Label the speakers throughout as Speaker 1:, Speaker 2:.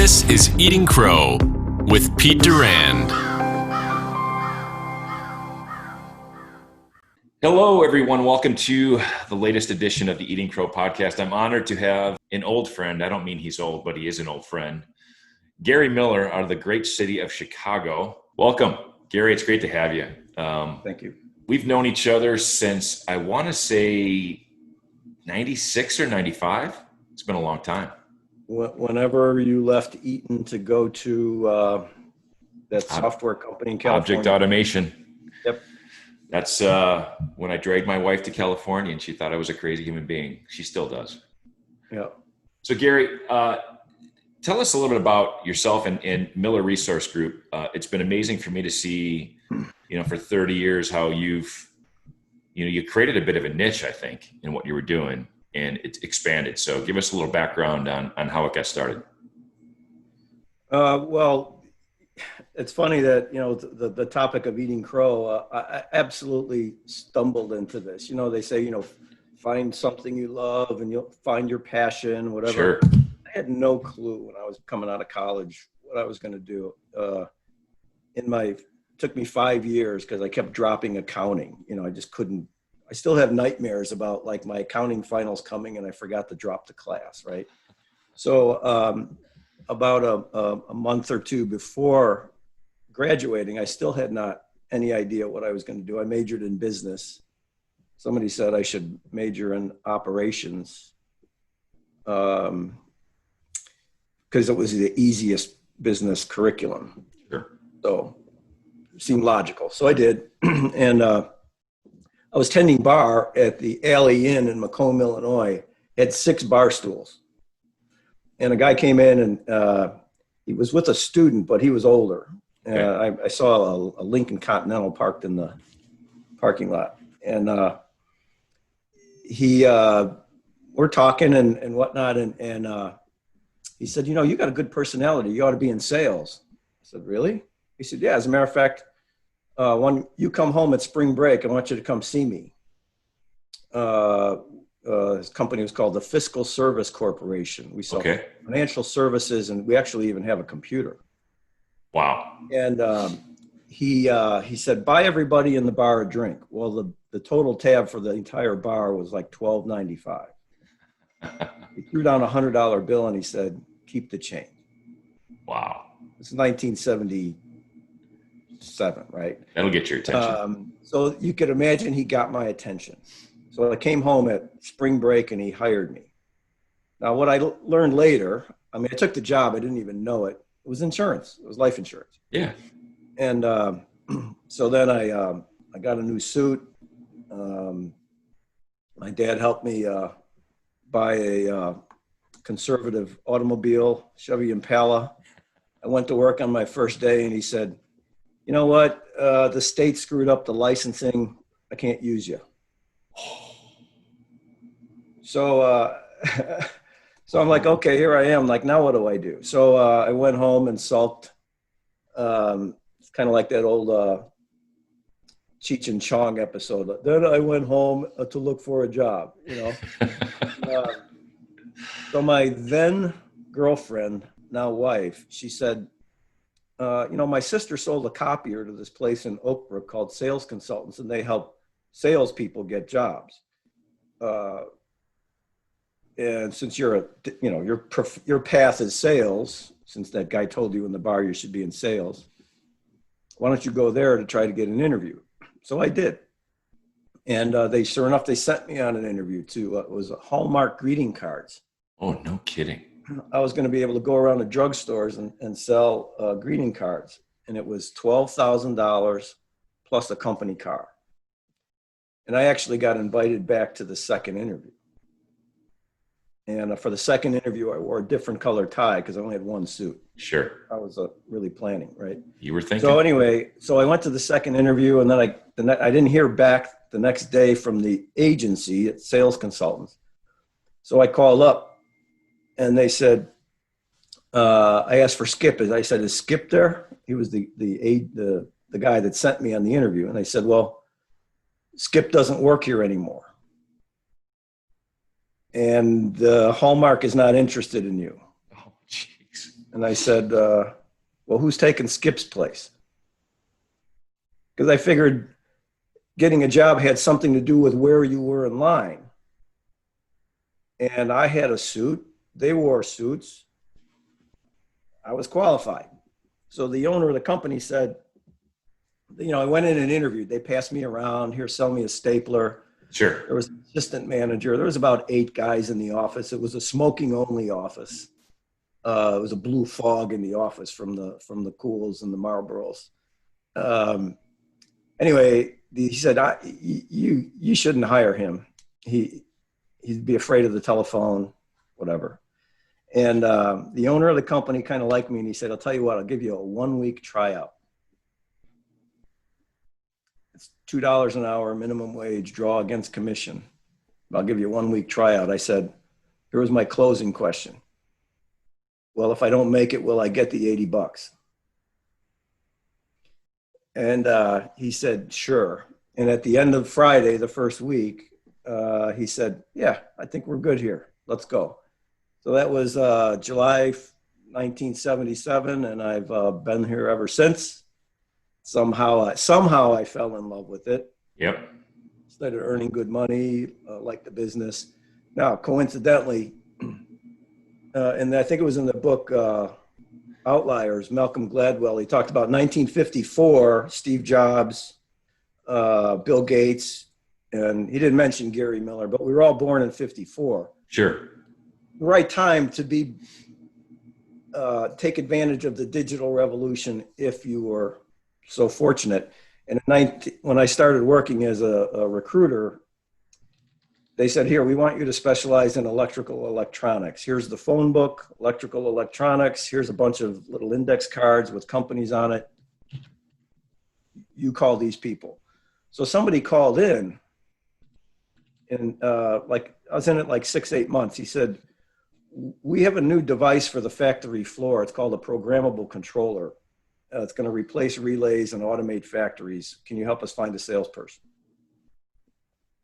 Speaker 1: This is Eating Crow with Pete Durand. Hello, everyone. Welcome to the latest edition of the Eating Crow podcast. I'm honored to have an old friend. I don't mean he's old, but he is an old friend. Gary Miller out of the great city of Chicago. Welcome, Gary. It's great to have you.
Speaker 2: Thank you.
Speaker 1: We've known each other since, I want to say, 96 or 95. It's been a long time.
Speaker 2: Whenever you left Eaton to go to that software company in California.
Speaker 1: Object Automation.
Speaker 2: Yep.
Speaker 1: That's when I dragged my wife to California and she thought I was a crazy human being. She still does.
Speaker 2: Yeah.
Speaker 1: So Gary, tell us a little bit about yourself and Miller Resource Group. It's been amazing for me to see, for 30 years how you created a bit of a niche, I think, in what you were doing, and it's expanded. So give us a little background on how it got started.
Speaker 2: Well, it's funny that, the topic of eating crow, I absolutely stumbled into this. They say, find something you love and you'll find your passion, whatever.
Speaker 1: Sure.
Speaker 2: I had no clue when I was coming out of college what I was going to do. It took me 5 years because I kept dropping accounting. I just couldn't. I still have nightmares about like my accounting finals coming and I forgot to drop the class, right? So about a month or two before graduating, I still had not any idea what I was going to do. I majored in business. Somebody said I should major in operations because it was the easiest business curriculum.
Speaker 1: Sure.
Speaker 2: So it seemed logical. So I did. And I was tending bar at the Alley Inn in Macomb, Illinois. Had 6 bar stools. And a guy came in and he was with a student, but he was older. Okay. I saw a Lincoln Continental parked in the parking lot. And we're talking and whatnot. And he said, you got a good personality. You ought to be in sales. I said, really? He said, yeah, as a matter of fact, when you come home at spring break, I want you to come see me. His company was called the Fiscal Service Corporation. We sell financial services, and we actually even have a computer.
Speaker 1: Wow.
Speaker 2: And he said, buy everybody in the bar a drink. Well, the total tab for the entire bar was like $12.95. He threw down a $100 bill and he said, keep the change.
Speaker 1: Wow.
Speaker 2: It's 1977, right?
Speaker 1: That'll get your attention.
Speaker 2: So you could imagine he got my attention. So I came home at spring break and he hired me. Now, what I learned later, I took the job. I didn't even know it. It was insurance. It was life insurance.
Speaker 1: Yeah.
Speaker 2: And so then I got a new suit. My dad helped me buy a conservative automobile, Chevy Impala. I went to work on my first day and he said, you know what? The state screwed up the licensing. I can't use you. So, so I'm like, okay, here I am. Like, now what do I do? So I went home and sulked. It's kind of like that old Cheech and Chong episode. Then I went home to look for a job, So my then girlfriend, now wife, she said, my sister sold a copier to this place in Oak Brook called Sales Consultants, and they help salespeople get jobs. And since your path is sales, since that guy told you in the bar you should be in sales, why don't you go there to try to get an interview? So I did. And sure enough, they sent me on an interview to, it was Hallmark greeting cards.
Speaker 1: Oh, no kidding.
Speaker 2: I was going to be able to go around to drugstores and sell greeting cards. And it was $12,000 plus a company car. And I actually got invited back to the second interview. And for the second interview, I wore a different color tie because I only had one suit.
Speaker 1: Sure.
Speaker 2: I was really planning, right?
Speaker 1: You were thinking.
Speaker 2: So anyway, I went to the second interview, and then I didn't hear back the next day from the agency at Sales Consultants. So I called up, and they said, I asked for Skip. I said, is Skip there? He was the guy that sent me on the interview. And they said, well, Skip doesn't work here anymore. And Hallmark is not interested in you.
Speaker 1: Oh, jeez.
Speaker 2: And I said, well, who's taking Skip's place? Because I figured getting a job had something to do with where you were in line. And I had a suit. They wore suits. I was qualified. So the owner of the company said, I went in and interviewed. They passed me around. Here, sell me a stapler.
Speaker 1: Sure.
Speaker 2: There was an assistant manager. There was about 8 guys in the office. It was a smoking only office. It was a blue fog in the office from the Cools and the Marlboros. Anyway, he said, you shouldn't hire him. He'd be afraid of the telephone, whatever. And the owner of the company kind of liked me, and he said, I'll tell you what, I'll give you a 1-week tryout. It's $2 an hour, minimum wage, draw against commission. I'll give you a 1-week tryout. I said, here was my closing question. Well, if I don't make it, will I get the $80? And he said, sure. And at the end of Friday, the first week, he said, yeah, I think we're good here. Let's go. So that was July 1977, and I've been here ever since. Somehow I fell in love with it.
Speaker 1: Yep.
Speaker 2: Started earning good money, liked the business. Now, coincidentally, and I think it was in the book Outliers, Malcolm Gladwell, he talked about 1954, Steve Jobs, Bill Gates, and he didn't mention Gary Miller, but we were all born in 54.
Speaker 1: Sure.
Speaker 2: The right time to be take advantage of the digital revolution if you were so fortunate. And when I started working as a recruiter, they said, here, we want you to specialize in electrical electronics. Here's the phone book, electrical electronics. Here's a bunch of little index cards with companies on it. You call these people. So somebody called in, and I was in it like 6-8 months. He said, we have a new device for the factory floor. It's called a programmable controller. It's going to replace relays and automate factories. Can you help us find a salesperson?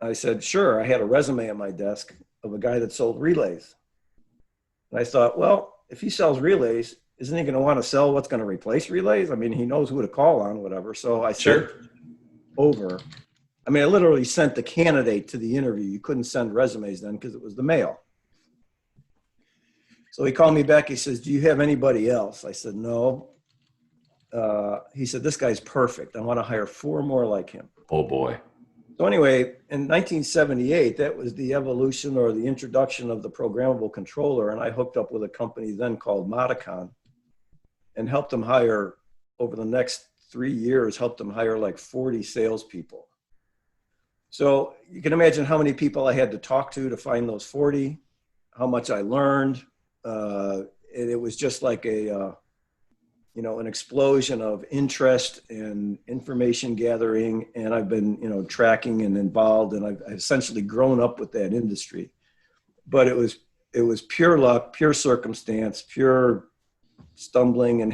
Speaker 2: I said, sure. I had a resume on my desk of a guy that sold relays. And I thought, well, if he sells relays, isn't he going to want to sell what's going to replace relays? I mean, he knows who to call on, whatever. So I sent over. I mean, I literally sent the candidate to the interview. You couldn't send resumes then because it was the mail. So he called me back. He says, do you have anybody else? I said, no. He said, this guy's perfect. I want to hire 4 more like him.
Speaker 1: Oh, boy.
Speaker 2: So anyway, in 1978, that was the evolution or the introduction of the programmable controller. And I hooked up with a company then called Modicon and helped them hire, over the next 3 years, helped them hire like 40 salespeople. So you can imagine how many people I had to talk to find those 40, how much I learned. And it was just like an explosion of interest and information gathering. And I've been, tracking and involved, and I've essentially grown up with that industry. But it was pure luck, pure circumstance, pure stumbling, and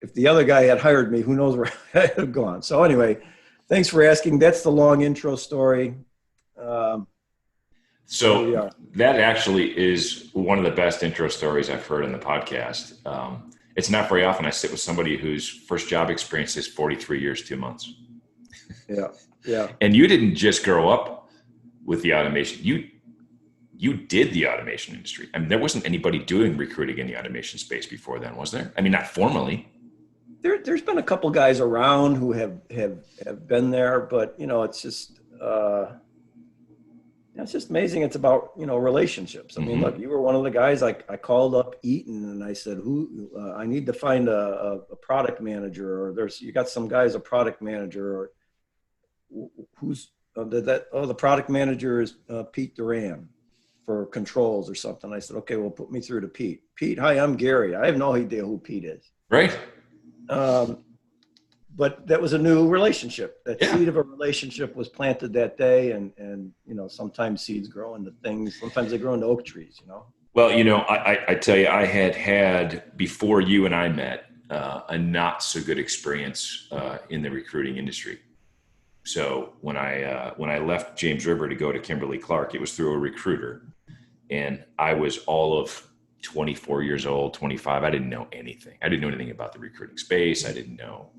Speaker 2: if the other guy had hired me, who knows where I'd have gone. So anyway, thanks for asking. That's the long intro story.
Speaker 1: So that actually is one of the best intro stories I've heard in the podcast. It's not very often I sit with somebody whose first job experience is 43 years, 2 months.
Speaker 2: Yeah. Yeah.
Speaker 1: And you didn't just grow up with the automation. You did the automation industry. I mean, there wasn't anybody doing recruiting in the automation space before then, was there? I mean, not formally.
Speaker 2: There's been a couple guys around who have been there, but it's just it's just amazing. It's about relationships. I mean, look, you were one of the guys. I called up Eaton and I said, I need to find a product manager, or you got some guys a product manager, or who's the product manager is Pete Duran for controls or something. I said, okay, well, put me through to Pete. Pete, hi, I'm Gary. I have no idea who Pete is.
Speaker 1: Right.
Speaker 2: But that was a new relationship. That seed of a relationship was planted that day, and sometimes seeds grow into things. Sometimes they grow into oak trees.
Speaker 1: Well, I tell you, I had before you and I met a not so good experience in the recruiting industry. So when I left James River to go to Kimberly-Clark, it was through a recruiter, and I was all of 24 years old, 25. I didn't know anything. I didn't know anything about the recruiting space. I didn't know,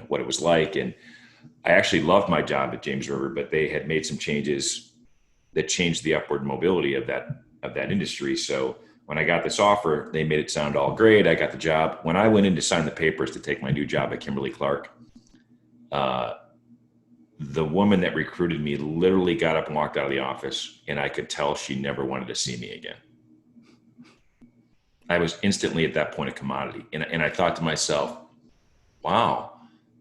Speaker 1: what it was like. And I actually loved my job at James River, but they had made some changes that changed the upward mobility of that industry. So when I got this offer, they made it sound all great. I got the job. When I went in to sign the papers to take my new job at Kimberly-Clark, the woman that recruited me literally got up and walked out of the office, and I could tell she never wanted to see me again. I was instantly at that point a commodity. And I thought to myself, wow,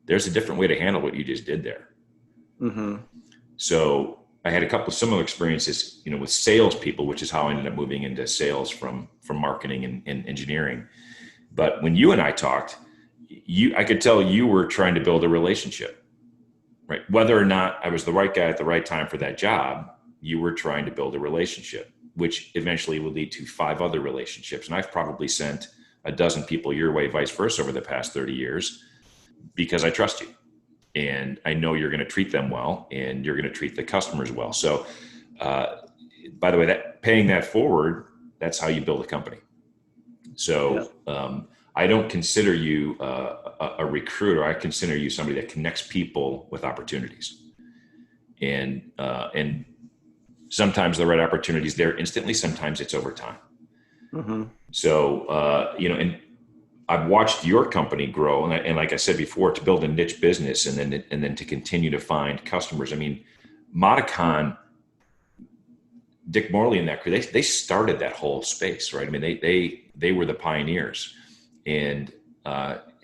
Speaker 1: there's a different way to handle what you just did there.
Speaker 2: Mm-hmm.
Speaker 1: So I had a couple of similar experiences, with salespeople, which is how I ended up moving into sales from marketing and engineering. But when you and I talked, I could tell you were trying to build a relationship, right? Whether or not I was the right guy at the right time for that job, you were trying to build a relationship, which eventually would lead to 5 other relationships. And I've probably sent a dozen people your way, vice versa, over the past 30 years, because I trust you. And I know you're going to treat them well, and you're going to treat the customers well. So, by the way, paying that forward, that's how you build a company. So I don't consider you a recruiter. I consider you somebody that connects people with opportunities. And sometimes the right opportunity is there instantly. Sometimes it's over time.
Speaker 2: Mm-hmm.
Speaker 1: So, and I've watched your company grow. And like I said before, to build a niche business and then to continue to find customers. I mean, Modicon, Dick Morley and that crew, they started that whole space, right? I mean, they were the pioneers. And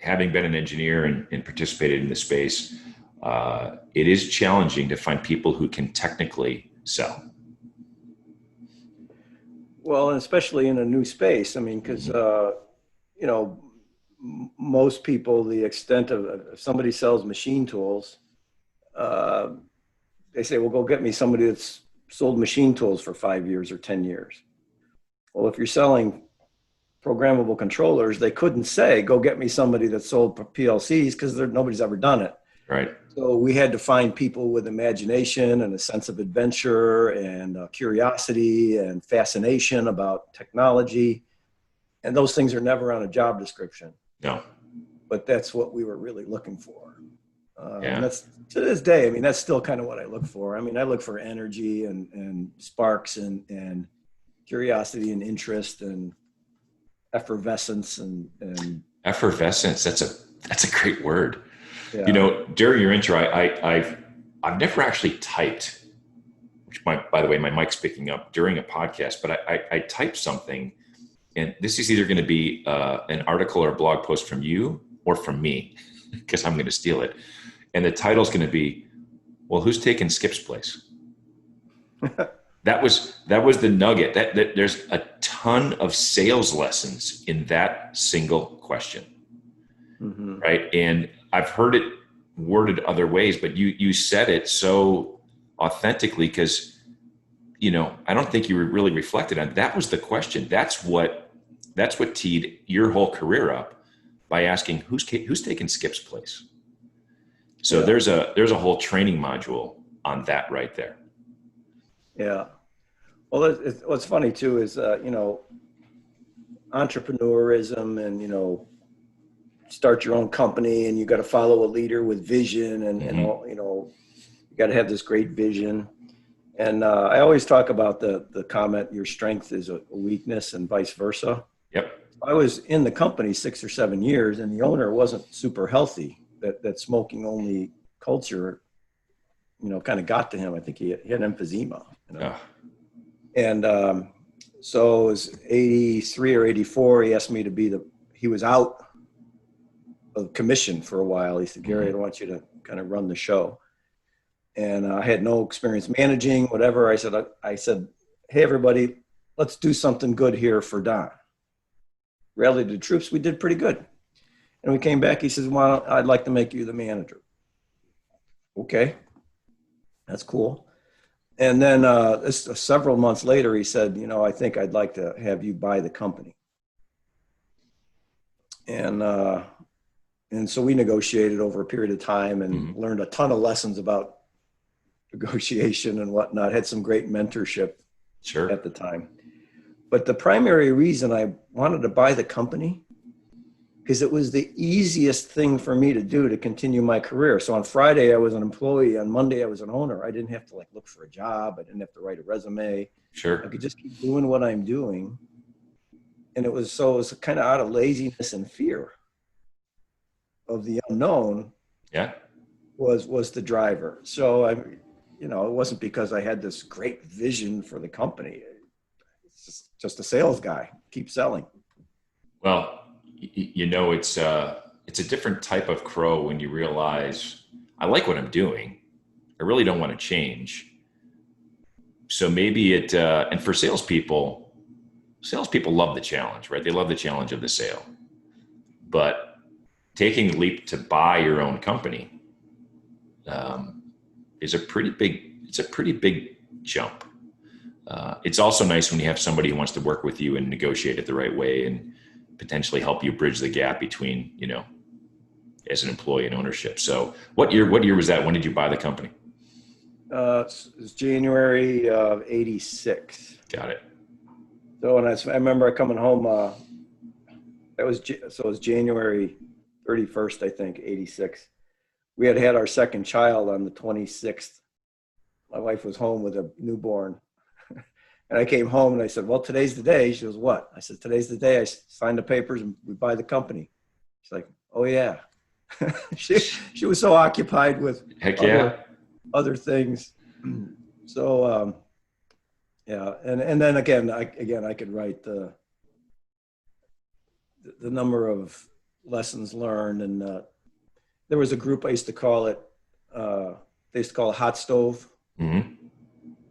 Speaker 1: having been an engineer and participated in the space, it is challenging to find people who can technically sell.
Speaker 2: Well, and especially in a new space. I mean, because, most people, the extent of if somebody sells machine tools, they say, well, go get me somebody that's sold machine tools for 5 years or 10 years. Well, if you're selling programmable controllers, they couldn't say, go get me somebody that sold PLCs, because nobody's ever done it.
Speaker 1: Right.
Speaker 2: So we had to find people with imagination and a sense of adventure and curiosity and fascination about technology. And those things are never on a job description.
Speaker 1: No.
Speaker 2: But that's what we were really looking for.
Speaker 1: Yeah.
Speaker 2: And that's, to this day, I mean, that's still kind of what I look for. I mean, I look for energy and sparks and curiosity and interest and effervescence and
Speaker 1: effervescence. That's a great word.
Speaker 2: Yeah.
Speaker 1: During your intro, I've never actually typed, which by the way, my mic's picking up during a podcast, but I typed something, and this is either going to be an article or a blog post from you or from me, because I'm going to steal it. And the title's going to be, well, who's taking Skip's place? That was the nugget. That there's a ton of sales lessons in that single question.
Speaker 2: Mm-hmm.
Speaker 1: Right. And I've heard it worded other ways, but you said it so authentically, because, I don't think you were really reflected on. That was the question. That's what teed your whole career up, by asking who's taking Skip's place. So there's a whole training module on that right there.
Speaker 2: Yeah. Well, what's funny too is, entrepreneurism and, start your own company, and you got to follow a leader with vision and all, you got to have this great vision. And I always talk about the comment, your strength is a weakness and vice versa.
Speaker 1: Yep.
Speaker 2: I was in the company 6 or 7 years, and the owner wasn't super healthy. That smoking only culture, kind of got to him. I think he had emphysema. And so it was 83 or 84. He asked me to he was out of commission for a while. He said, Gary, I want you to kind of run the show. And I had no experience managing, whatever. I said, hey, everybody, let's do something good here for Don. Rallied the troops. We did pretty good. And we came back. He says, well, I'd like to make you the manager. Okay, that's cool. And then several months later, he said, I think I'd like to have you buy the company. And so we negotiated over a period of time and learned a ton of lessons about negotiation and whatnot. Had some great mentorship at the time. But the primary reason I wanted to buy the company, because it was the easiest thing for me to do to continue my career. So on Friday, I was an employee. On Monday, I was an owner. I didn't have to like look for a job. I didn't have to write a resume.
Speaker 1: Sure.
Speaker 2: I could just keep doing what I'm doing. And it was kind of out of laziness and fear of the unknown.
Speaker 1: Yeah.
Speaker 2: Was the driver. So it wasn't because I had this great vision for the company. It's just a sales guy, keep selling.
Speaker 1: Well, it's a different type of crow when you realize I like what I'm doing. I really don't want to change. So maybe and for salespeople love the challenge, right? They love the challenge of the sale. But taking the leap to buy your own company is a pretty big jump. It's also nice when you have somebody who wants to work with you and negotiate it the right way and potentially help you bridge the gap between, as an employee and ownership. So what year was that? When did you buy the company?
Speaker 2: It was January of '86.
Speaker 1: Got it.
Speaker 2: So when I remember coming home, it was January 31st, I think, '86. We had our second child on the 26th. My wife was home with a newborn. And I came home and I said, well, today's the day. She goes, what? I said, today's the day. I signed the papers and we buy the company. She's like, oh, yeah. she was so occupied with other things. So, yeah. And then again, I could write the number of lessons learned. And there was a group I used to call it, they used to call it Hot Stove.
Speaker 1: Mm-hmm.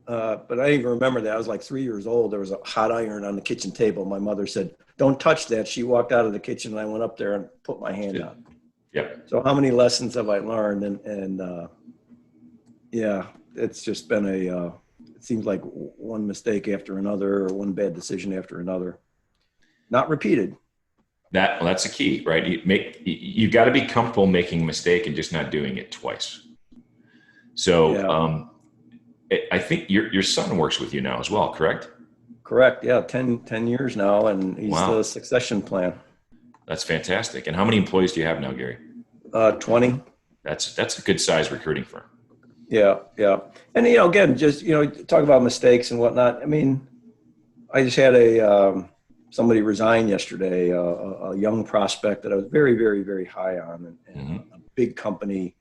Speaker 2: But I even remember that. I was like 3 years old. There was a hot iron on the kitchen table. My mother said, don't touch that. She walked out of the kitchen and I went up there and put my hand on.
Speaker 1: Yep.
Speaker 2: So how many lessons have I learned? And yeah, it's just been it seems like one mistake after another or one bad decision after another. Not repeated.
Speaker 1: That's the key, right? You got to be comfortable making a mistake and just not doing it twice. So, yeah. I think your son works with you now as well, correct?
Speaker 2: Correct. Yeah. 10 years now. And he's the succession plan.
Speaker 1: That's fantastic. And how many employees do you have now, Gary?
Speaker 2: 20.
Speaker 1: That's a good size recruiting firm.
Speaker 2: Yeah. Yeah. And, again, just, talk about mistakes and whatnot. I mean, I just had somebody resign yesterday, a young prospect that I was very, very, very high on, and mm-hmm. a big company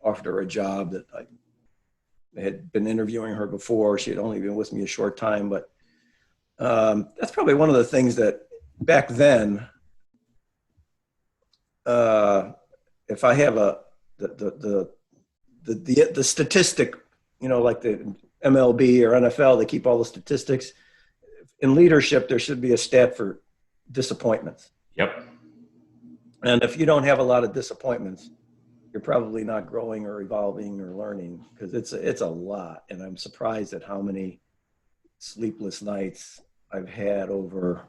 Speaker 2: offered her a job that I had been interviewing her before. She had only been with me a short time, but that's probably one of the things that back then, if I have the statistic, like the MLB or NFL, they keep all the statistics. In leadership, there should be a stat for disappointments.
Speaker 1: Yep.
Speaker 2: And if you don't have a lot of disappointments, you're probably not growing or evolving or learning, because it's a lot. And I'm surprised at how many sleepless nights I've had over,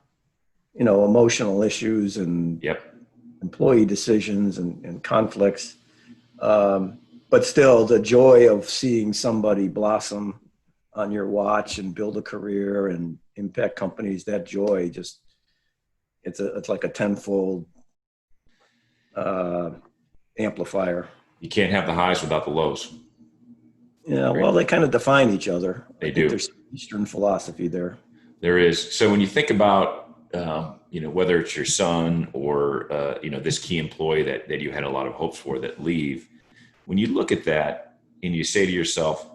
Speaker 2: emotional issues and
Speaker 1: yep.
Speaker 2: employee decisions and conflicts. But still, the joy of seeing somebody blossom on your watch and build a career and impact companies, that joy just, it's like a tenfold amplifier.
Speaker 1: You can't have the highs without the lows.
Speaker 2: Yeah, well, they kind of define each other.
Speaker 1: They do.
Speaker 2: There's Eastern philosophy there.
Speaker 1: There is. So when you think about, whether it's your son or, this key employee that you had a lot of hopes for that leave, when you look at that and you say to yourself,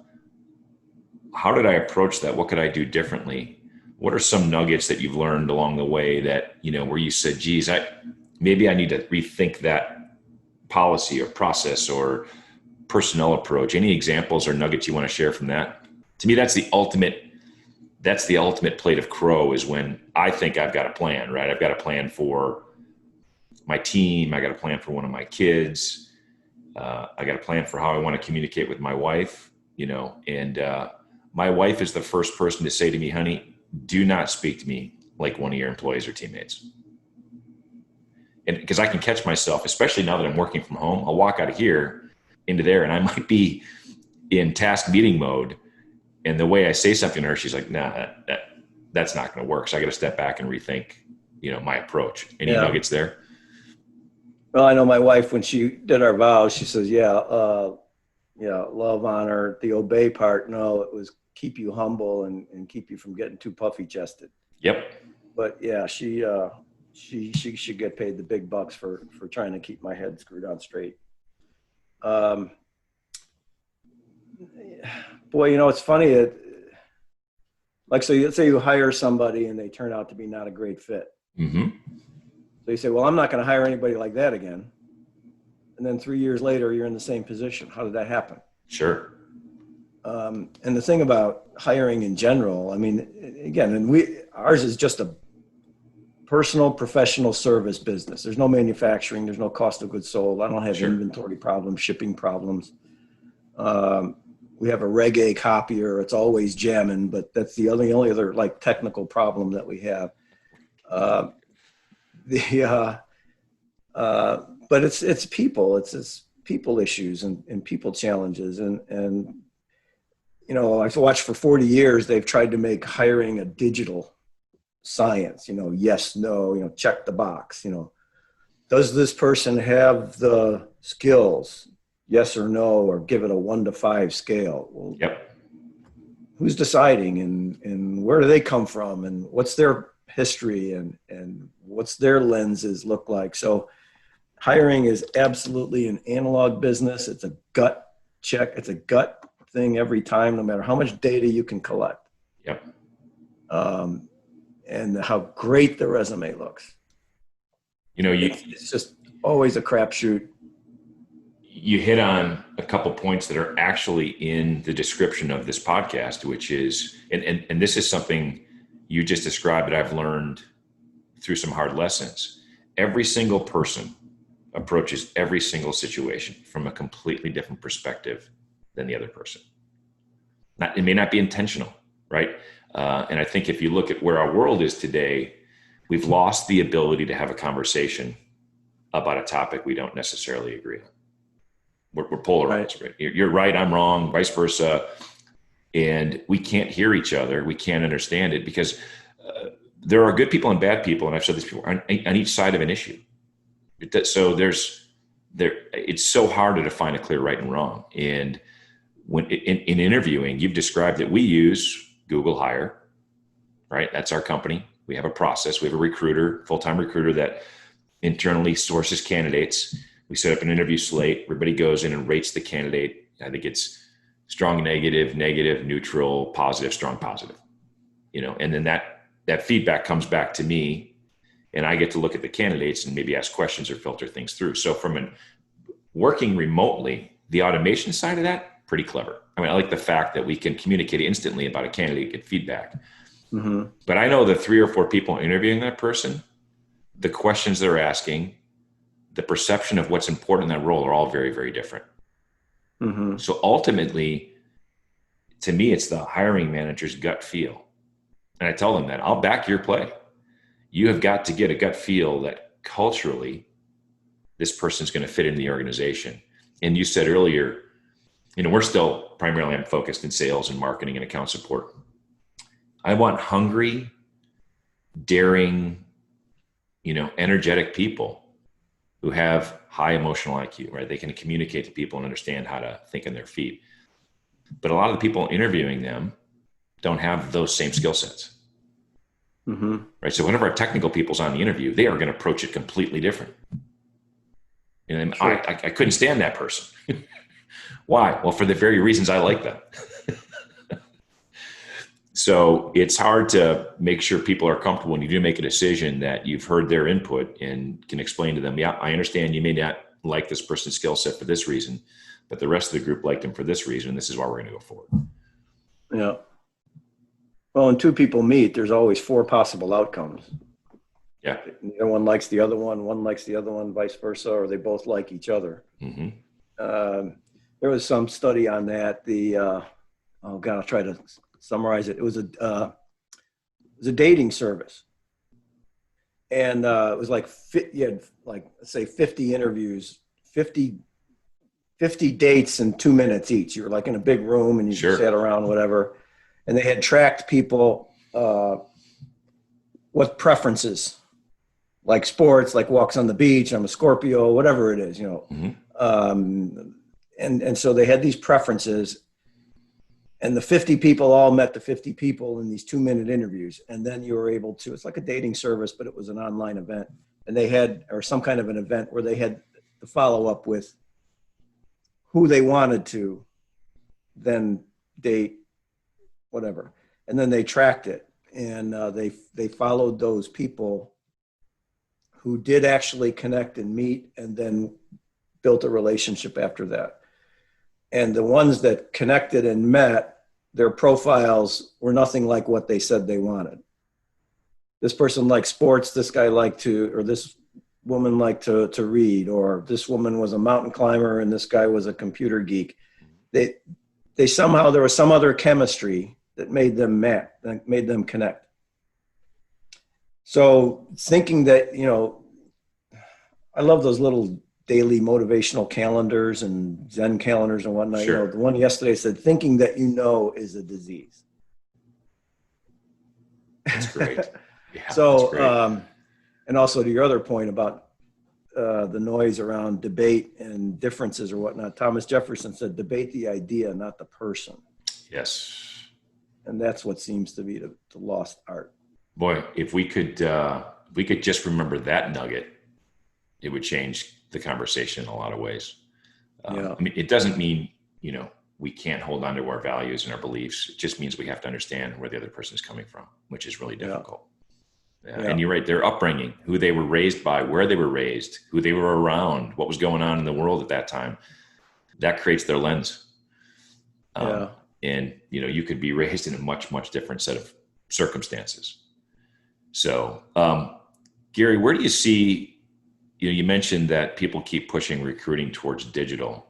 Speaker 1: how did I approach that? What could I do differently? What are some nuggets that you've learned along the way that, where you said, geez, maybe I need to rethink that policy or process or personnel approach? Any examples or nuggets you want to share from that? To me, that's the ultimate plate of crow, is when I think I've got a plan, right? I've got a plan for my team. I got a plan for one of my kids. I got a plan for how I want to communicate with my wife, and my wife is the first person to say to me, honey, do not speak to me like one of your employees or teammates. And because I can catch myself, especially now that I'm working from home, I'll walk out of here into there and I might be in task meeting mode. And the way I say something to her, she's like, nah, that's not going to work. So I got to step back and rethink, my approach. Any
Speaker 2: Yeah.
Speaker 1: nuggets there?
Speaker 2: Well, I know my wife, when she did our vows, she says, yeah, love, honor, the obey part. No, it was keep you humble and keep you from getting too puffy chested.
Speaker 1: Yep.
Speaker 2: But yeah, she should get paid the big bucks for trying to keep my head screwed on straight. Boy, it's funny. Like, so let's say you hire somebody and they turn out to be not a great fit.
Speaker 1: Mm-hmm.
Speaker 2: So you say, well, I'm not going to hire anybody like that again. And then 3 years later, you're in the same position. How did that happen?
Speaker 1: Sure.
Speaker 2: And the thing about hiring in general, I mean, again, ours is just a personal professional service business. There's no manufacturing. There's no cost of goods sold. I don't have inventory problems, shipping problems. We have a Reg A copier. It's always jamming, but that's the only other like technical problem that we have. But it's people. It's people issues and people challenges. And I've watched for 40 years, they've tried to make hiring a digital science, yes, no, check the box, does this person have the skills? Yes or no, or give it a 1 to 5 scale. Well,
Speaker 1: yep.
Speaker 2: Who's deciding and where do they come from and what's their history and what's their lenses look like? So hiring is absolutely an analog business. It's a gut check. It's a gut thing every time, no matter how much data you can collect.
Speaker 1: Yep.
Speaker 2: And how great the resume looks. It's just always a crapshoot.
Speaker 1: You hit on a couple points that are actually in the description of this podcast, which is, and this is something you just described that I've learned through some hard lessons. Every single person approaches every single situation from a completely different perspective than the other person. It may not be intentional, right? And I think if you look at where our world is today, we've lost the ability to have a conversation about a topic we don't necessarily agree on. We're polarized, right? You're right, I'm wrong, vice versa. And we can't hear each other. We can't understand it because there are good people and bad people. And I've said this before, on each side of an issue. So it's so hard to define a clear right and wrong. And when in interviewing, you've described that we use Google Hire, right? That's our company. We have a process. We have a recruiter, full-time recruiter that internally sources candidates. We set up an interview slate. Everybody goes in and rates the candidate. I think it's strong, negative, neutral, positive, strong, positive, and then that feedback comes back to me and I get to look at the candidates and maybe ask questions or filter things through. So from working remotely, the automation side of that, pretty clever. I mean, I like the fact that we can communicate instantly about a candidate, get feedback. Mm-hmm. But I know the 3 or 4 people interviewing that person, the questions they're asking, the perception of what's important in that role are all very, very different. Mm-hmm. So ultimately, to me, it's the hiring manager's gut feel. And I tell them that I'll back your play. You have got to get a gut feel that culturally, this person's going to fit in the organization. And you said earlier, we're still primarily, I'm focused in sales and marketing and account support. I want hungry, daring, energetic people who have high emotional IQ, right? They can communicate to people and understand how to think on their feet. But a lot of the people interviewing them don't have those same skill sets. Mm-hmm. Right. So whenever our technical people's on the interview, they are going to approach it completely different. And sure. I couldn't stand that person. Why? Well, for the very reasons I like them. So it's hard to make sure people are comfortable when you do make a decision that you've heard their input and can explain to them, yeah, I understand you may not like this person's skill set for this reason, but the rest of the group liked him for this reason. And this is why we're going to go forward.
Speaker 2: Yeah. Well, when 2 people meet, there's always 4 possible outcomes.
Speaker 1: Yeah.
Speaker 2: Neither one likes the other one likes the other one, vice versa, or they both like each other. Mm-hmm. There was some study on that. I'll try to summarize it. It was a dating service. And it was like, you had like, say 50 interviews, 50 dates in 2 minutes each. You were like in a big room and you sat around, whatever. And they had tracked people what preferences, like sports, like walks on the beach. I'm a Scorpio, whatever it is,
Speaker 1: Mm-hmm.
Speaker 2: And so they had these preferences, and the 50 people all met the 50 people in these 2-minute interviews. And then you were able to, it's like a dating service, but it was an online event. And they had, or some kind of an event where they had to follow up with who they wanted to then date, whatever. And then they tracked it. And they followed those people who did actually connect and meet and then built a relationship after that. And the ones that connected and met, their profiles were nothing like what they said they wanted. This person liked sports, this guy liked to, or this woman liked to read, or this woman was a mountain climber and this guy was a computer geek. They somehow, there was some other chemistry that made them met, that made them connect. So thinking that, I love those little daily motivational calendars and Zen calendars and whatnot.
Speaker 1: Sure.
Speaker 2: The one yesterday said, thinking that is a disease.
Speaker 1: That's great. Yeah,
Speaker 2: So,
Speaker 1: that's great.
Speaker 2: and also to your other point about the noise around debate and differences or whatnot, Thomas Jefferson said, debate the idea, not the person.
Speaker 1: Yes.
Speaker 2: And that's what seems to be the lost art.
Speaker 1: Boy, if we could just remember that nugget, it would change the conversation in a lot of ways.
Speaker 2: Yeah.
Speaker 1: I mean, it doesn't mean, we can't hold on to our values and our beliefs. It just means we have to understand where the other person is coming from, which is really difficult. Yeah. And you're right, their upbringing, who they were raised by, where they were raised, who they were around, what was going on in the world at that time, that creates their lens. And, you could be raised in a much, much different set of circumstances. So, Gary, where do you see, you mentioned that people keep pushing recruiting towards digital.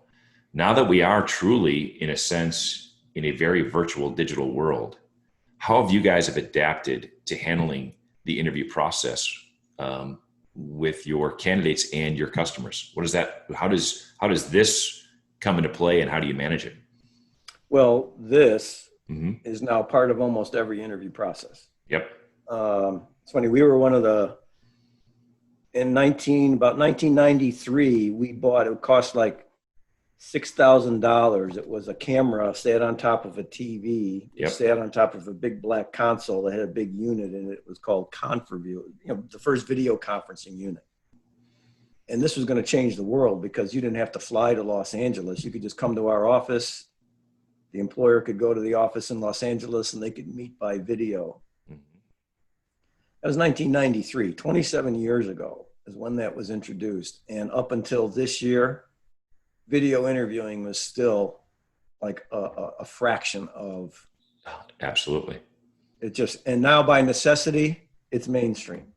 Speaker 1: Now that we are truly, in a sense, in a very virtual digital world, how have you guys have adapted to handling the interview process with your candidates and your customers? What is that? How does this come into play, and how do you manage it?
Speaker 2: Well, this is now part of almost every interview process.
Speaker 1: Yep.
Speaker 2: It's funny. We were one of about 1993, we bought, it cost like $6,000. It was a camera sat on top of a TV, sat on top of a big black console that had a big unit in it. It was called ConferView, the first video conferencing unit. And this was going to change the world because you didn't have to fly to Los Angeles. You could just come to our office. The employer could go to the office in Los Angeles and they could meet by video. That was 1993, 27 years ago is when that was introduced. And up until this year, video interviewing was still like a fraction of.
Speaker 1: Absolutely.
Speaker 2: And now by necessity, it's mainstream.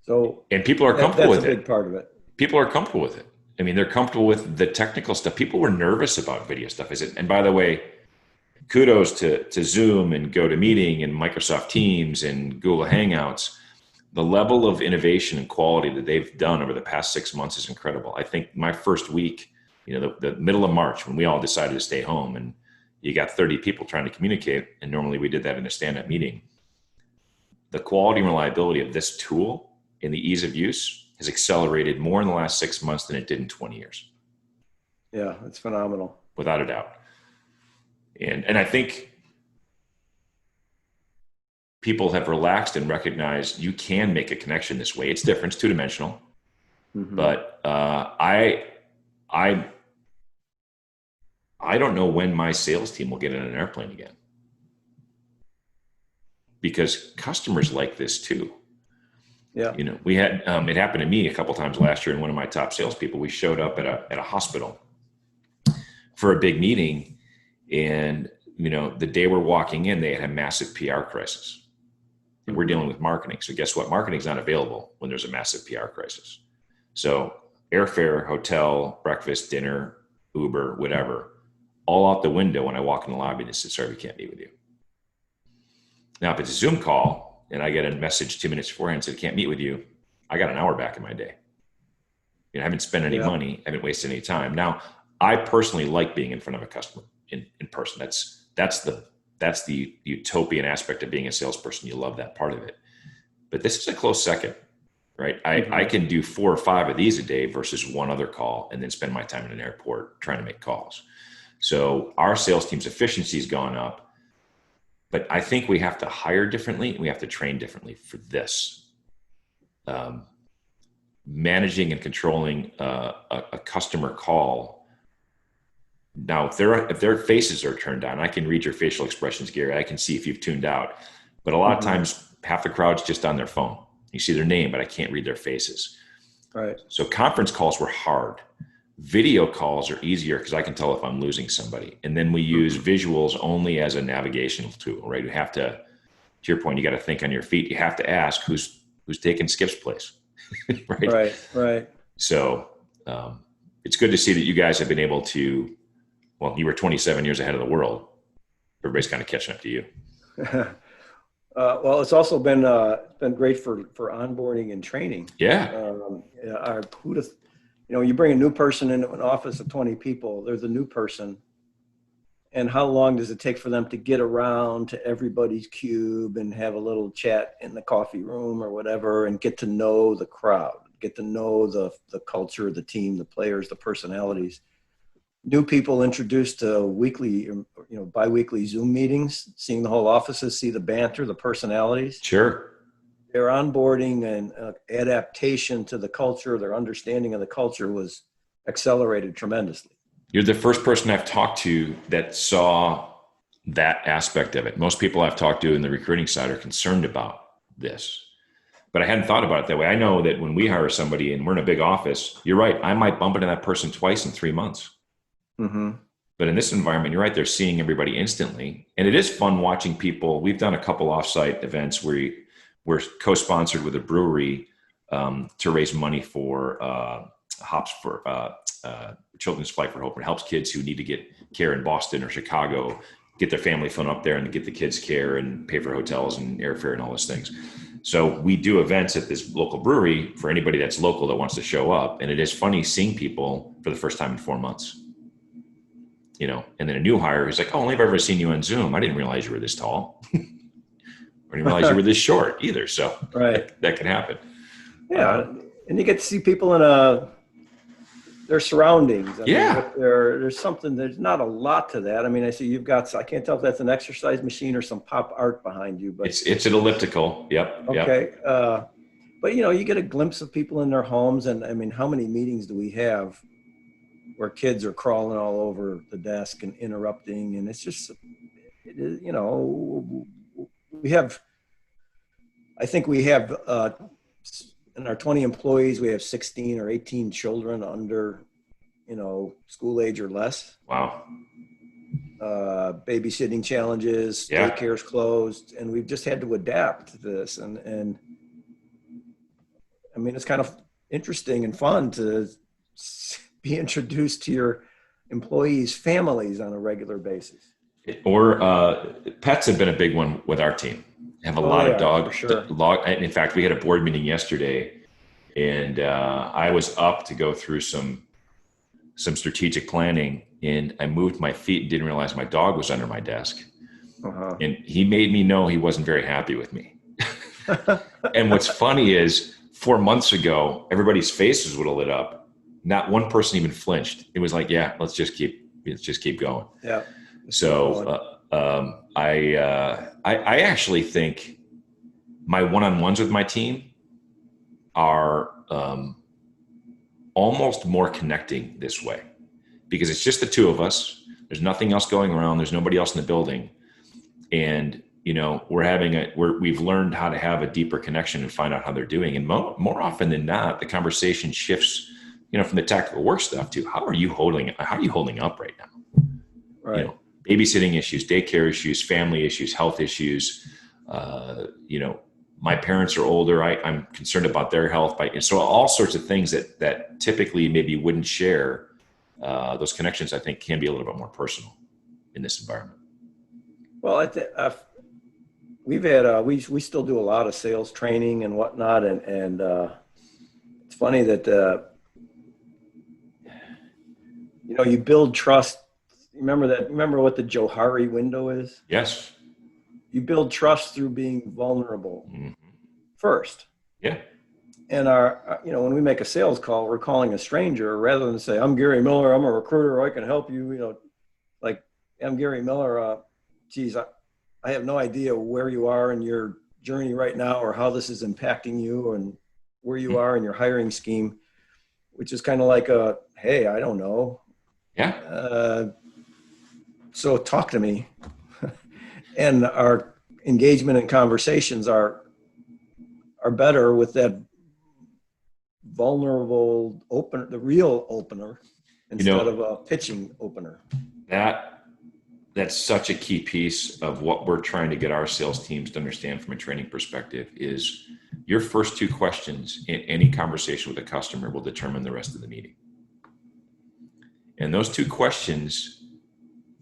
Speaker 2: So,
Speaker 1: and people are comfortable with it.
Speaker 2: That's a big part of it.
Speaker 1: People are comfortable with it. I mean, they're comfortable with the technical stuff. People were nervous about video stuff. And by the way, kudos to Zoom and GoToMeeting and Microsoft Teams and Google Hangouts. The level of innovation and quality that they've done over the past 6 months is incredible. I think my first week, the middle of March, when we all decided to stay home and you got 30 people trying to communicate, and normally we did that in a stand-up meeting, the quality and reliability of this tool and the ease of use has accelerated more in the last 6 months than it did in 20 years.
Speaker 2: Yeah, it's phenomenal.
Speaker 1: Without a doubt. And I think people have relaxed and recognized you can make a connection this way. It's different, it's two-dimensional. But I don't know when my sales team will get in an airplane again, because customers like this too.
Speaker 2: Yeah.
Speaker 1: We had, it happened to me a couple times last year, and one of my top salespeople, we showed up at a hospital for a big meeting, and the day we're walking in, they had a massive PR crisis. And we're dealing with marketing. So guess what? Marketing's not available when there's a massive PR crisis. So airfare, hotel, breakfast, dinner, Uber, whatever, all out the window when I walk in the lobby. They said, sorry, we can't meet with you. Now, if it's a Zoom call and I get a message 2 minutes beforehand and said, can't meet with you, I got an hour back in my day. I haven't spent any money. I haven't wasted any time. Now, I personally like being in front of a customer in person. That's the utopian aspect of being a salesperson. You love that part of it. but this is a close second, right? I can do 4 or 5 of these a day versus one other call and then spend my time in an airport trying to make calls. So our sales team's efficiency has gone up, but I think we have to hire differently. We have to train differently for this. Managing and controlling a customer call. Now, if their faces are turned on, I can read your facial expressions, Gary. I can see if you've tuned out. But a lot of times, half the crowd's just on their phone. You see their name, but I can't read their faces.
Speaker 2: Right.
Speaker 1: So conference calls were hard. Video calls are easier because I can tell if I'm losing somebody. And then we use visuals only as a navigational tool, right? You have to your point, you got to think on your feet. You have to ask who's taking Skip's place, right?
Speaker 2: Right.
Speaker 1: So it's good to see that you guys have been able to, well, you were 27 years ahead of the world. Everybody's kind of catching up to you.
Speaker 2: Well, it's also been great for onboarding and training.
Speaker 1: Yeah.
Speaker 2: You bring a new person into an office of 20 people, there's a new person. And how long does it take for them to get around to everybody's cube and have a little chat in the coffee room or whatever and get to know the crowd, get to know the culture, the team, the players, the personalities. New people introduced to weekly, bi-weekly Zoom meetings, seeing the whole offices, see the banter, the personalities.
Speaker 1: Sure.
Speaker 2: Their onboarding and adaptation to the culture, their understanding of the culture was accelerated tremendously.
Speaker 1: You're the first person I've talked to that saw that aspect of it. Most people I've talked to in the recruiting side are concerned about this, but I hadn't thought about it that way. I know that when we hire somebody and we're in a big office, you're right. I might bump into that person twice in 3 months.
Speaker 2: Mm-hmm.
Speaker 1: But in this environment, you're right. They're seeing everybody instantly. And it is fun watching people. We've done a couple offsite events where we're co-sponsored with a brewery to raise money for Hops for Children's Flight for Hope. It helps kids who need to get care in Boston or Chicago, get their family phone up there and get the kids care and pay for hotels and airfare and all those things. So we do events at this local brewery for anybody that's local that wants to show up. And it is funny seeing people for the first time in 4 months. And then a new hire who's like, oh, only I've ever seen you on Zoom. I didn't realize you were this tall. I didn't realize you were this short either. So that can happen.
Speaker 2: Yeah. And you get to see people in their surroundings. I mean, there's not a lot to that. I mean, I see I can't tell if that's an exercise machine or some pop art behind you, but
Speaker 1: it's an elliptical. Yep.
Speaker 2: Okay. Yep. But you get a glimpse of people in their homes. And I mean, how many meetings do we have where kids are crawling all over the desk and interrupting? And it's just, I think we have, in our 20 employees, we have 16 or 18 children under, school age or less.
Speaker 1: Wow.
Speaker 2: Babysitting challenges, daycare's closed, and we've just had to adapt to this. And I mean, it's kind of interesting and fun to be introduced to your employees' families on a regular basis.
Speaker 1: Or pets have been a big one with our team. Have a lot of dogs.
Speaker 2: Sure.
Speaker 1: In fact, we had a board meeting yesterday, and I was up to go through some strategic planning, and I moved my feet and didn't realize my dog was under my desk.
Speaker 2: Uh-huh.
Speaker 1: And he made me know he wasn't very happy with me. And what's funny is 4 months ago, everybody's faces would have lit up. Not one person even flinched. It was like, yeah, let's just keep going.
Speaker 2: Yeah.
Speaker 1: So I actually think my one-on-ones with my team are almost more connecting this way, because it's just the two of us. There's nothing else going around. There's nobody else in the building. And, we've learned how to have a deeper connection and find out how they're doing. And more often than not, the conversation shifts, from the tactical work stuff to how are you holding up right now?
Speaker 2: Right.
Speaker 1: Babysitting issues, daycare issues, family issues, health issues. My parents are older. I'm concerned about their health. So all sorts of things that typically maybe wouldn't share. Those connections, I think, can be a little bit more personal in this environment.
Speaker 2: Well, I think we've had we still do a lot of sales training and whatnot, and it's funny that you build trust. Remember what the Johari window is?
Speaker 1: Yes.
Speaker 2: You build trust through being vulnerable, first.
Speaker 1: Yeah.
Speaker 2: And when we make a sales call, we're calling a stranger rather than say, I'm Gary Miller, I'm a recruiter, I can help you, like, I'm Gary Miller. Geez, I have no idea where you are in your journey right now or how this is impacting you and where you are in your hiring scheme, which is kind of like hey, I don't know.
Speaker 1: Yeah.
Speaker 2: So talk to me. And our engagement and conversations are better with that vulnerable opener, the real opener, instead of a pitching opener.
Speaker 1: That's such a key piece of what we're trying to get our sales teams to understand from a training perspective is your first two questions in any conversation with a customer will determine the rest of the meeting. And those two questions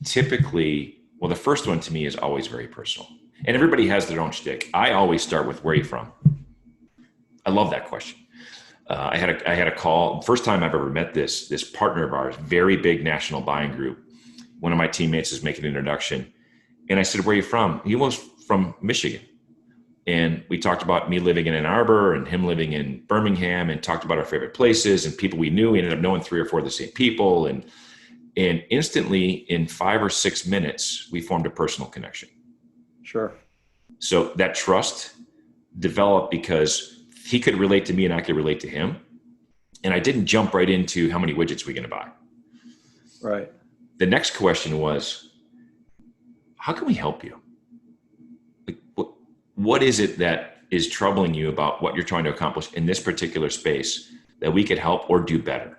Speaker 1: typically, well, the first one to me is always very personal. And everybody has their own shtick. I always start with, where are you from? I love that question. I had a call, first time I've ever met this partner of ours, very big national buying group. One of my teammates is making an introduction. And I said, where are you from? He was from Michigan. And we talked about me living in Ann Arbor and him living in Birmingham, and talked about our favorite places and people we knew. We ended up knowing 3 or 4 of the same people. And instantly, in 5 or 6 minutes, we formed a personal connection.
Speaker 2: Sure.
Speaker 1: So that trust developed because he could relate to me and I could relate to him. And I didn't jump right into how many widgets we're going to buy.
Speaker 2: Right.
Speaker 1: The next question was, how can we help you? Like, what is it that is troubling you about what you're trying to accomplish in this particular space that we could help or do better?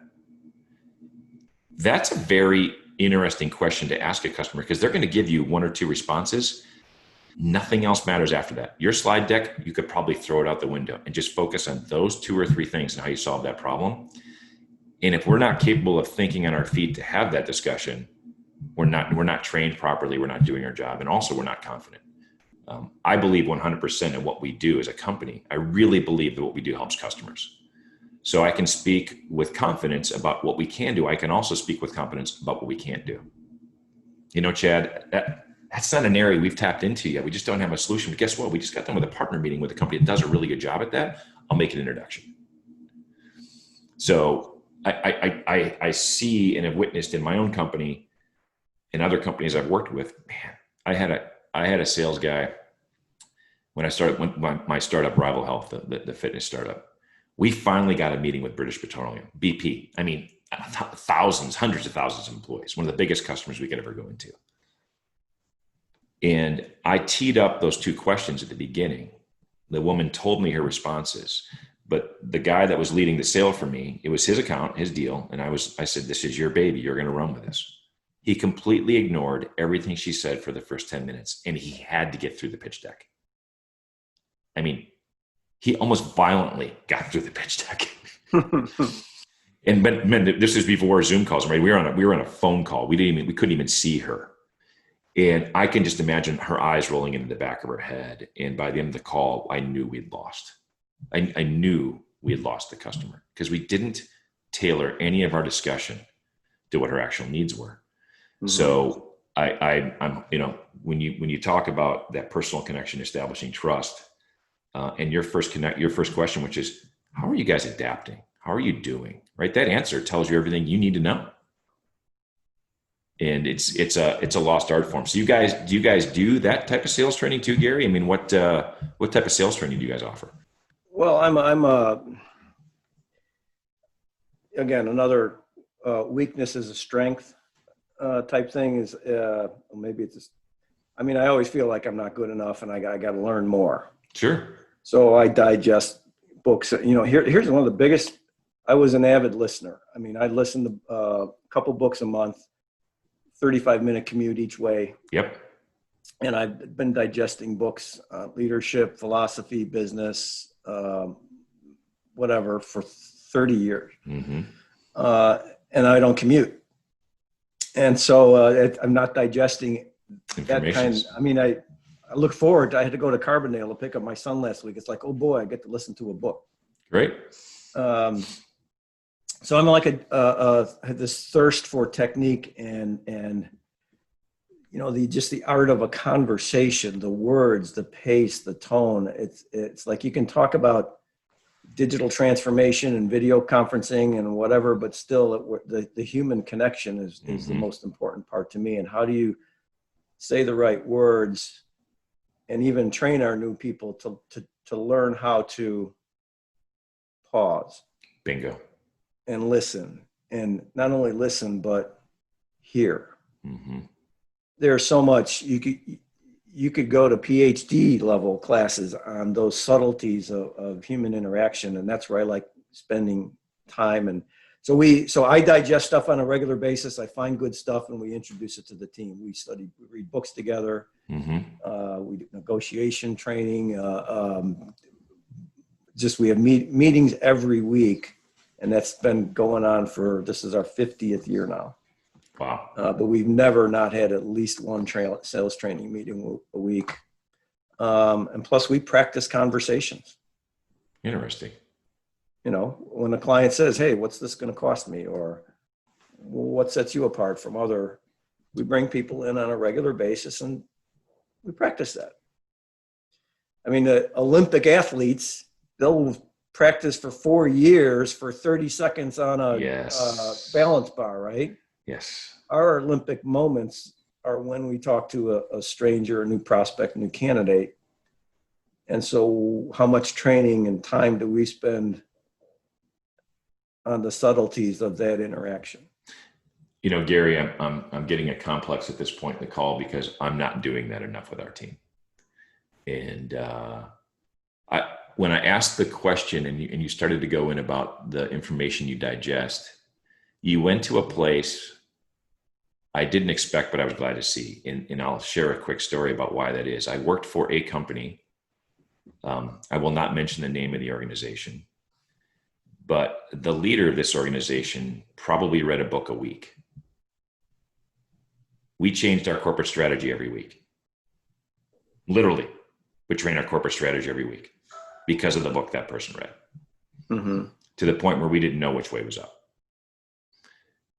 Speaker 1: That's a very interesting question to ask a customer, because they're going to give you 1 or 2 responses. Nothing else matters after that. Your slide deck, you could probably throw it out the window and just focus on those 2 or 3 things and how you solve that problem. And if we're not capable of thinking on our feet to have that discussion, we're not trained properly. We're not doing our job. And also we're not confident. I believe 100% in what we do as a company. I really believe that what we do helps customers. So I can speak with confidence about what we can do. I can also speak with confidence about what we can't do. Chad, that's not an area we've tapped into yet. We just don't have a solution. But guess what? We just got done with a partner meeting with a company that does a really good job at that. I'll make an introduction. So I see and have witnessed in my own company and other companies I've worked with, man, I had a sales guy when I started my startup, Rival Health, the fitness startup. We finally got a meeting with British Petroleum, BP. I mean, thousands, hundreds of thousands of employees, one of the biggest customers we could ever go into. And I teed up those 2 questions at the beginning. The woman told me her responses, but the guy that was leading the sale for me, it was his account, his deal. And I said, this is your baby. You're going to run with this. He completely ignored everything she said for the first 10 minutes, and he had to get through the pitch deck. I mean, he almost violently got through the pitch deck. And this is before Zoom calls, right? We were on a phone call. We couldn't even see her. And I can just imagine her eyes rolling into the back of her head. And by the end of the call, I knew we'd lost. I knew we had lost the customer because we didn't tailor any of our discussion to what her actual needs were. Mm-hmm. So I'm when you talk about that personal connection, establishing trust, and your first question, which is, how are you guys adapting? How are you doing? Right? That answer tells you everything you need to know. And it's a lost art form. So do you guys do that type of sales training too, Gary? I mean, what type of sales training do you guys offer?
Speaker 2: Well, I'm again, another weakness is a strength type thing is maybe it's just, I always feel like I'm not good enough and I got to learn more.
Speaker 1: Sure.
Speaker 2: So I digest books. Here's one of the biggest. I was an avid listener. I listened to a couple books a month, 35-minute commute each way.
Speaker 1: Yep.
Speaker 2: And I've been digesting books, leadership, philosophy, business, whatever, for 30 years. Mm-hmm. And I don't commute. And so I'm not digesting that kind. I look forward. I had to go to Carbondale to pick up my son last week. It's like, oh boy, I get to listen to a book.
Speaker 1: Great.
Speaker 2: So I'm like had this thirst for technique and just the art of a conversation, the words, the pace, the tone. It's like you can talk about digital transformation and video conferencing and whatever, but still the human connection is the most important part to me. And how do you say the right words and even train our new people to learn how to pause.
Speaker 1: Bingo.
Speaker 2: And listen, and not only listen, but hear.
Speaker 1: Mm-hmm.
Speaker 2: There's so much you could go to PhD level classes on those subtleties of human interaction. And that's where I like spending time. And so I digest stuff on a regular basis. I find good stuff and we introduce it to the team. We read books together.
Speaker 1: Mm-hmm.
Speaker 2: We do negotiation training. We have meetings every week. And that's been going on this is our 50th year now.
Speaker 1: Wow.
Speaker 2: But we've never not had at least one sales training meeting a week. And plus we practice conversations.
Speaker 1: Interesting.
Speaker 2: When a client says, hey, what's this going to cost me? Or what sets you apart from we bring people in on a regular basis and we practice that. I mean, the Olympic athletes, they'll practice for 4 years for 30 seconds on a balance bar, right?
Speaker 1: Yes.
Speaker 2: Our Olympic moments are when we talk to a stranger, a new prospect, a new candidate. And so how much training and time do we spend on the subtleties of that interaction?
Speaker 1: Gary, I'm getting a complex at this point in the call because I'm not doing that enough with our team. And when I asked the question and you started to go in about the information you digest, you went to a place I didn't expect, but I was glad to see. And I'll share a quick story about why that is. I worked for a company. I will not mention the name of the organization, but the leader of this organization probably read a book a week. We changed our corporate strategy every week. Literally, we train our corporate strategy every week because of the book that person read.
Speaker 2: Mm-hmm.
Speaker 1: To the point where we didn't know which way was up.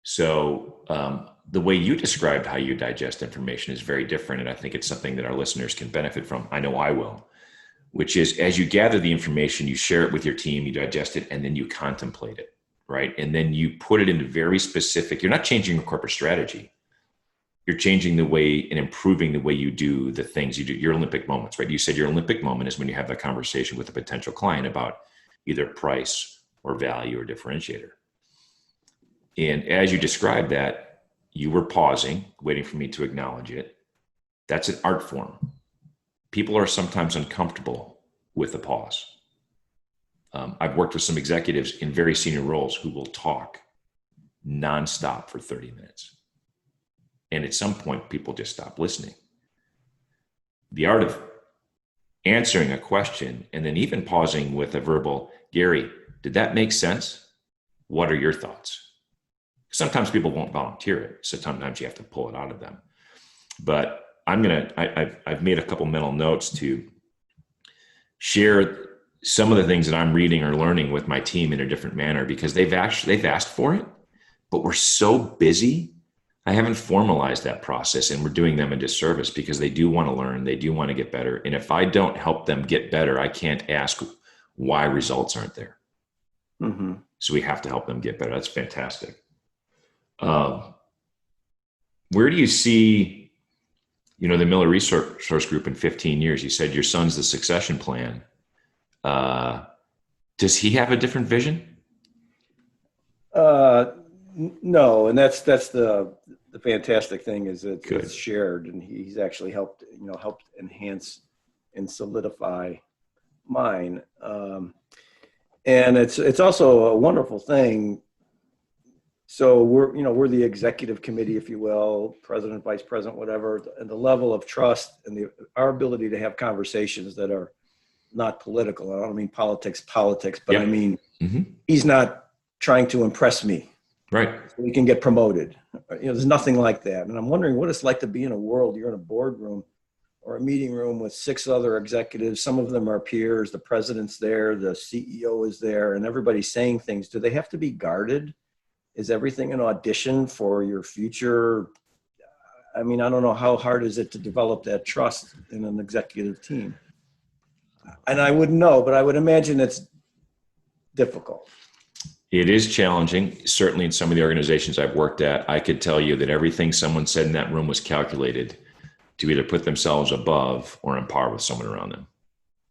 Speaker 1: So the way you described how you digest information is very different. And I think it's something that our listeners can benefit from. I know I will, which is as you gather the information, you share it with your team, you digest it, and then you contemplate it, right? And then you put it into very specific, you're not changing your corporate strategy. You're changing the way and improving the way you do the things you do, your Olympic moments, right? You said your Olympic moment is when you have that conversation with a potential client about either price or value or differentiator. And as you described that, you were pausing, waiting for me to acknowledge it. That's an art form. People are sometimes uncomfortable with a pause. I've worked with some executives in very senior roles who will talk nonstop for 30 minutes. And at some point, people just stop listening. The art of answering a question and then even pausing with a verbal, Gary, did that make sense? What are your thoughts? Sometimes people won't volunteer it. So sometimes you have to pull it out of them. But I've made a couple mental notes to share some of the things that I'm reading or learning with my team in a different manner because they've asked for it, but we're so busy. I haven't formalized that process and we're doing them a disservice because they do want to learn. They do want to get better. And if I don't help them get better, I can't ask why results aren't there.
Speaker 2: Mm-hmm.
Speaker 1: So we have to help them get better. That's fantastic. Where do you see, the Miller Resource Group in 15 years? You said your son's the succession plan. Does he have a different vision?
Speaker 2: No, and that's the fantastic thing is that
Speaker 1: Good.
Speaker 2: It's shared, and he's actually helped enhance and solidify mine. And it's also a wonderful thing. So we're the executive committee, if you will, president, vice president, whatever, and the level of trust and our ability to have conversations that are not political. I don't mean politics, but I mean, He's not trying to impress me.
Speaker 1: Right.
Speaker 2: So we can get promoted. There's nothing like that. And I'm wondering what it's like to be in a world, you're in a boardroom or a meeting room with 6 other executives. Some of them are peers. The president's there. The CEO is there and everybody's saying things. Do they have to be guarded? Is everything an audition for your future? I mean, I don't know how hard is it to develop that trust in an executive team. And I wouldn't know, but I would imagine it's difficult.
Speaker 1: It is challenging. Certainly in some of the organizations I've worked at, I could tell you that everything someone said in that room was calculated to either put themselves above or on par with someone around them.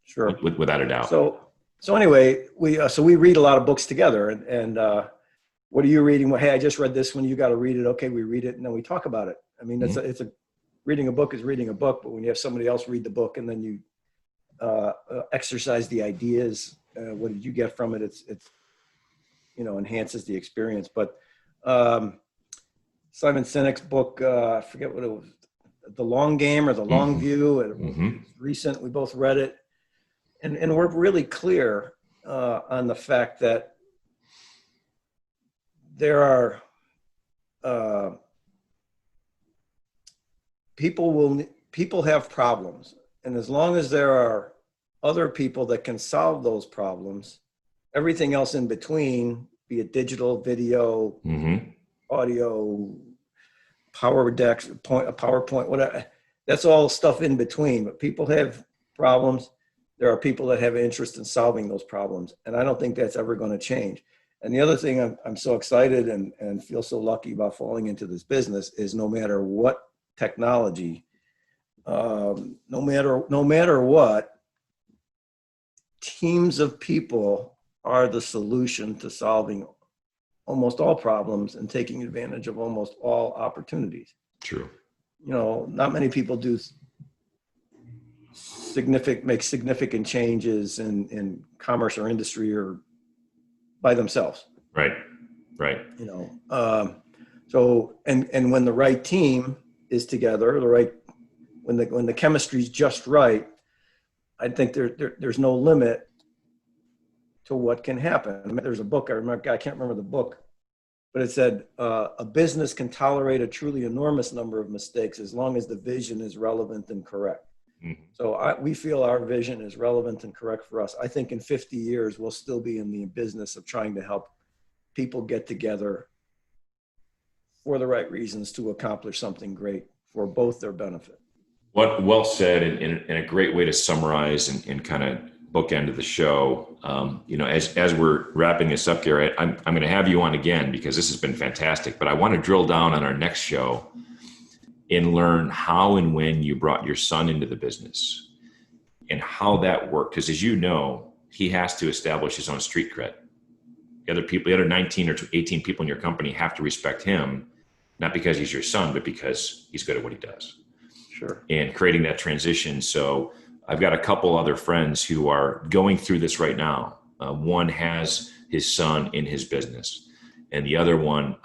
Speaker 2: Sure.
Speaker 1: Without a doubt.
Speaker 2: So anyway, we read a lot of books together, and what are you reading? Well, hey, I just read this one. You got to read it. Okay, we read it, and then we talk about it. I mean, it's reading a book is reading a book, but when you have somebody else read the book and then you exercise the ideas, what did you get from it? It's enhances the experience. But Simon Sinek's book, I forget what it was, The Long Game or The Long View. It was recent. We both read it. And we're really clear on the fact that there are people have problems, and as long as there are other people that can solve those problems, everything else in between, be it digital, video, audio, power decks, PowerPoint, whatever, that's all stuff in between. But people have problems. There are people that have interest in solving those problems. And I don't think that's ever going to change. And the other thing I'm so excited and feel so lucky about falling into this business is no matter what technology, no matter what, teams of people are the solution to solving almost all problems and taking advantage of almost all opportunities.
Speaker 1: True.
Speaker 2: Not many people do make significant changes in commerce or industry or by themselves.
Speaker 1: Right.
Speaker 2: So when the right team is together, when the chemistry is just right, I think there's no limit to what can happen. I mean, there's a book I can't remember the book, but it said a business can tolerate a truly enormous number of mistakes as long as the vision is relevant and correct. So we feel our vision is relevant and correct for us. I think in 50 years, we'll still be in the business of trying to help people get together for the right reasons to accomplish something great for both their benefit.
Speaker 1: What well said, and a great way to summarize and kind of bookend of the show. As we're wrapping this up, Gary, I'm going to have you on again because this has been fantastic, but I want to drill down on our next show and learn how and when you brought your son into the business and how that worked. Because as you know, he has to establish his own street cred. The other 19 or 18 people in your company have to respect him, not because he's your son, but because he's good at what he does.
Speaker 2: Sure.
Speaker 1: And creating that transition. So I've got a couple other friends who are going through this right now. One has his son in his business, and the other one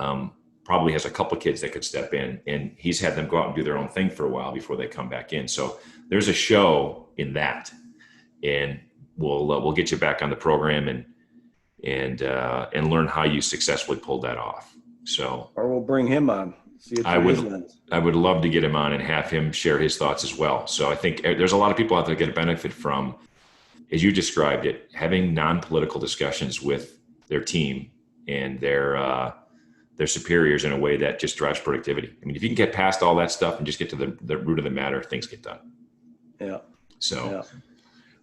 Speaker 1: probably has a couple kids that could step in, and he's had them go out and do their own thing for a while before they come back in. So there's a show in that, and we'll get you back on the program and learn how you successfully pulled that off. So, or
Speaker 2: we'll bring him on.
Speaker 1: I would love to get him on and have him share his thoughts as well. So I think there's a lot of people out there that get a benefit from, as you described it, having non-political discussions with their team and their superiors in a way that just drives productivity. I mean, if you can get past all that stuff and just get to the root of the matter, things get done.
Speaker 2: Yeah.
Speaker 1: So,
Speaker 2: yeah.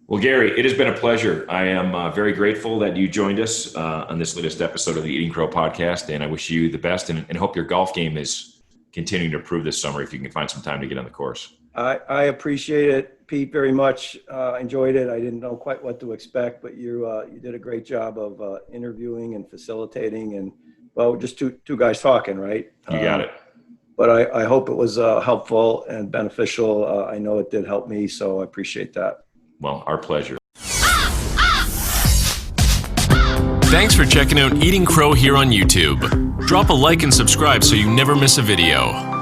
Speaker 1: Well, Gary, it has been a pleasure. I am very grateful that you joined us on this latest episode of the Eating Crow podcast, and I wish you the best and hope your golf game is continuing to improve this summer if you can find some time to get on the course.
Speaker 2: I appreciate it, Pete, very much. Enjoyed it. I didn't know quite what to expect, but you did a great job of interviewing and facilitating, and just two guys talking, right?
Speaker 1: You got it.
Speaker 2: But I hope it was helpful and beneficial. I know it did help me, so I appreciate that.
Speaker 1: Well, our pleasure.
Speaker 3: Thanks for checking out Eating Crow here on YouTube. Drop a like and subscribe so you never miss a video.